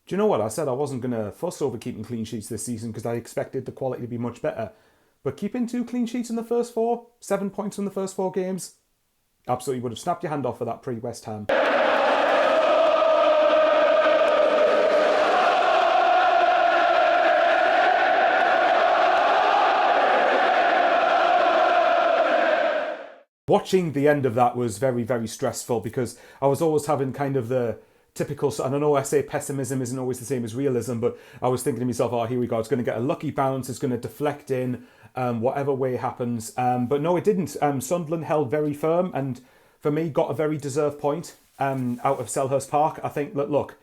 Do you know what? I said I wasn't going to fuss over keeping clean sheets this season because I expected the quality to be much better. But keeping 2 clean sheets in the first four, 7 points from the first 4 games, absolutely would have snapped your hand off for that pre-West Ham. Watching the end of that was very, very stressful because I was always having kind of the typical, and I know I say pessimism isn't always the same as realism, but I was thinking to myself, oh, here we go, it's going to get a lucky bounce, it's going to deflect in, whatever way happens. But no, it didn't. Sunderland held very firm and for me got a very deserved point out of Selhurst Park. I think that, look,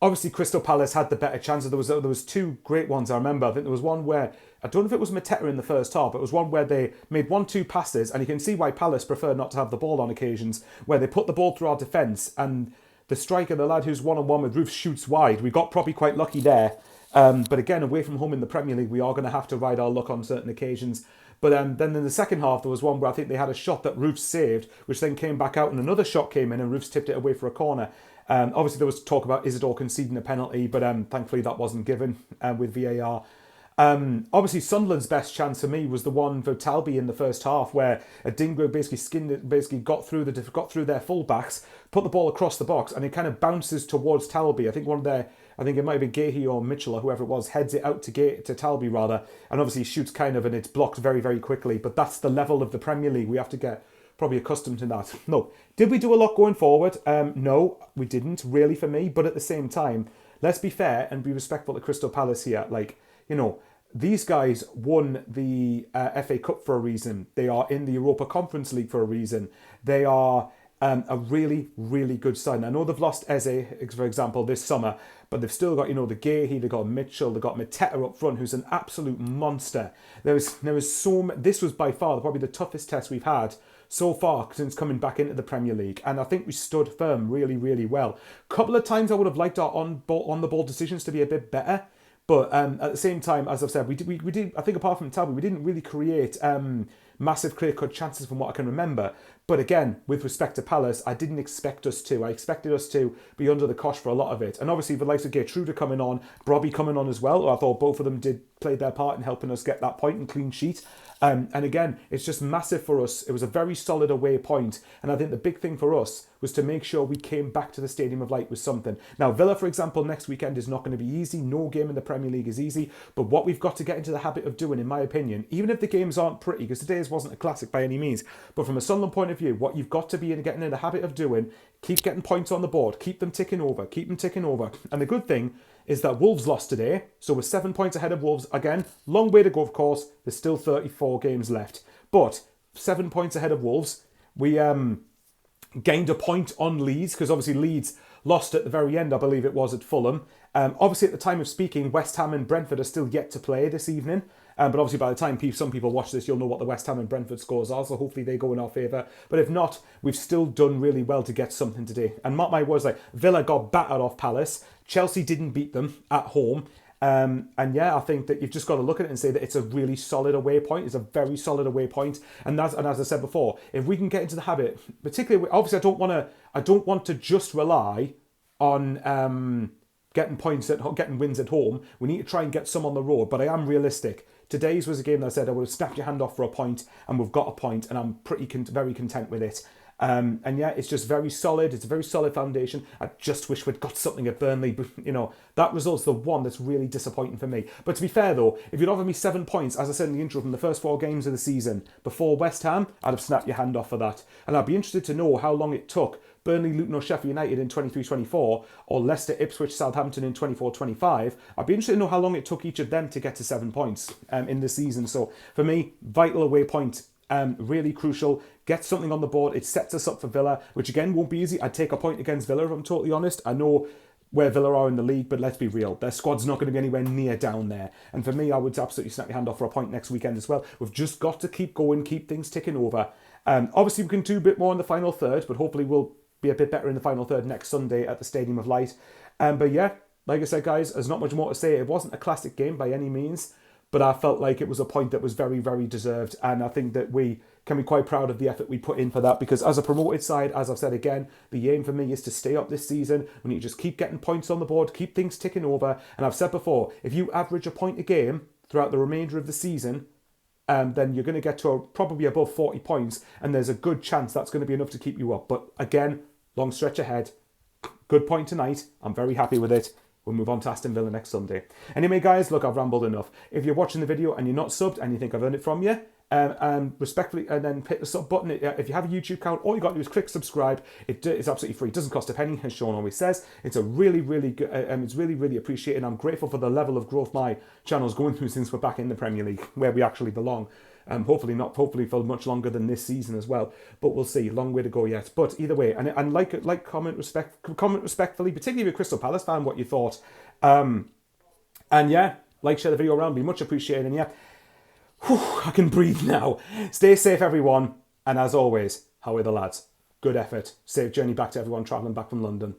obviously Crystal Palace had the better chances. There was 2 great ones I remember. I think there was one where, I don't know if it was Mateta in the first half, but it was one where they made 1-2 passes, and you can see why Palace prefer not to have the ball on occasions, where they put the ball through our defence, and the striker, the lad who's one-on-one with Roefs, shoots wide. We got probably quite lucky there. But again, away from home in the Premier League, we are going to have to ride our luck on certain occasions. But then in the second half, there was one where I think they had a shot that Roofs saved, which then came back out, and another shot came in, and Roofs tipped it away for a corner. Obviously, there was talk about Isidore conceding a penalty, but thankfully that wasn't given with VAR. Obviously, Sunderland's best chance for me was the one for Talby in the first half, where Adingra basically got through their fullbacks, put the ball across the box, and it kind of bounces towards Talby. I think it might have been Gahey or Mitchell or whoever it was, heads it out to Talby rather, and obviously he shoots kind of, and it's blocked very, very quickly. But that's the level of the Premier League. We have to get probably accustomed to that. No, did we do a lot going forward? No, we didn't really for me. But at the same time, let's be fair and be respectful to Crystal Palace here. Like, you know, these guys won the FA Cup for a reason. They are in the Europa Conference League for a reason. They are a really, really good side. I know they've lost Eze, for example, this summer, but they've still got, the Gahey, they've got Mitchell, they've got Mateta up front, who's an absolute monster. This was by far probably the toughest test we've had so far since coming back into the Premier League, and I think we stood firm really, really well. A couple of times I would have liked our on the ball decisions to be a bit better, but at the same time, as I've said, we did. I think apart from Talby, we didn't really create massive clear-cut chances from what I can remember. But again, with respect to Palace, I didn't expect us to. I expected us to be under the cosh for a lot of it. And obviously, the likes of Gertruda coming on, Brobby coming on as well, I thought both of them did play their part in helping us get that point and clean sheet. And again, it's just massive for us. It was a very solid away point. And I think the big thing for us was to make sure we came back to the Stadium of Light with something. Now, Villa, for example, next weekend is not going to be easy. No game in the Premier League is easy. But what we've got to get into the habit of doing, in my opinion, even if the games aren't pretty, because today's wasn't a classic by any means, but from a Sunderland point of view, what you've got to be getting in the habit of doing, keep getting points on the board, keep them ticking over. And the good thing is that Wolves lost today, so we're 7 points ahead of Wolves. Again, long way to go, of course. There's still 34 games left. But 7 points ahead of Wolves. We gained a point on Leeds, because obviously Leeds lost at the very end, I believe it was, at Fulham. Obviously, at the time of speaking, West Ham and Brentford are still yet to play this evening. But obviously, by the time some people watch this, you'll know what the West Ham and Brentford scores are, so hopefully they go in our favour. But if not, we've still done really well to get something today. And mark my words, like, Villa got battered off Palace. Chelsea didn't beat them at home. And yeah, I think that you've just got to look at it and say that it's a really solid away point. It's a very solid away point. And as I said before, if we can get into the habit, particularly, obviously I don't want to just rely on getting wins at home. We need to try and get some on the road, but I am realistic. Today's was a game that I said I would have snapped your hand off for a point, and we've got a point, and I'm very content with it. And yeah, it's just very solid. It's a very solid foundation. I just wish we'd got something at Burnley, but that result's the one that's really disappointing for me. But to be fair though, if you'd offered me 7 points, as I said in the intro, from the first 4 games of the season before West Ham, I'd have snapped your hand off for that. And I'd be interested to know how long it took Burnley, Luton or Sheffield United in 23-24, or Leicester, Ipswich, Southampton in 24-25. I'd be interested to know how long it took each of them to get to 7 points in the season. So for me, vital away point, really crucial. Get something on the board. It sets us up for Villa, which again won't be easy. I'd take a point against Villa if I'm totally honest. I know where Villa are in the league, but let's be real. Their squad's not going to be anywhere near down there. And for me, I would absolutely snap your hand off for a point next weekend as well. We've just got to keep going, keep things ticking over. Obviously, we can do a bit more in the final third, but hopefully we'll be a bit better in the final third next Sunday at the Stadium of Light. But yeah, like I said, guys, there's not much more to say. It wasn't a classic game by any means, but I felt like it was a point that was very, very deserved. And I think that we can be quite proud of the effort we put in for that, because as a promoted side, as I've said again, the aim for me is to stay up this season. We need to just keep getting points on the board, keep things ticking over. And I've said before, if you average a point a game throughout the remainder of the season, then you're going to get to probably above 40 points, and there's a good chance that's going to be enough to keep you up. But again, long stretch ahead. Good point tonight. I'm very happy with it. We'll move on to Aston Villa next Sunday. Anyway, guys, look, I've rambled enough. If you're watching the video and you're not subbed and you think I've earned it from you, respectfully, and then hit the sub button. If you have a YouTube account, all you got to do is click subscribe. It's absolutely free. It doesn't cost a penny, as Sean always says. It's a really, really good. It's really, really appreciated. I'm grateful for the level of growth my channel's going through since we're back in the Premier League, where we actually belong. Hopefully for much longer than this season as well. But we'll see. Long way to go yet. But either way, and comment respectfully, particularly if you're a Crystal Palace fan, what you thought. And yeah, share the video around. Be much appreciated. And yeah. Whew, I can breathe now. Stay safe, everyone. And as always, how are the lads? Good effort. Safe journey back to everyone travelling back from London.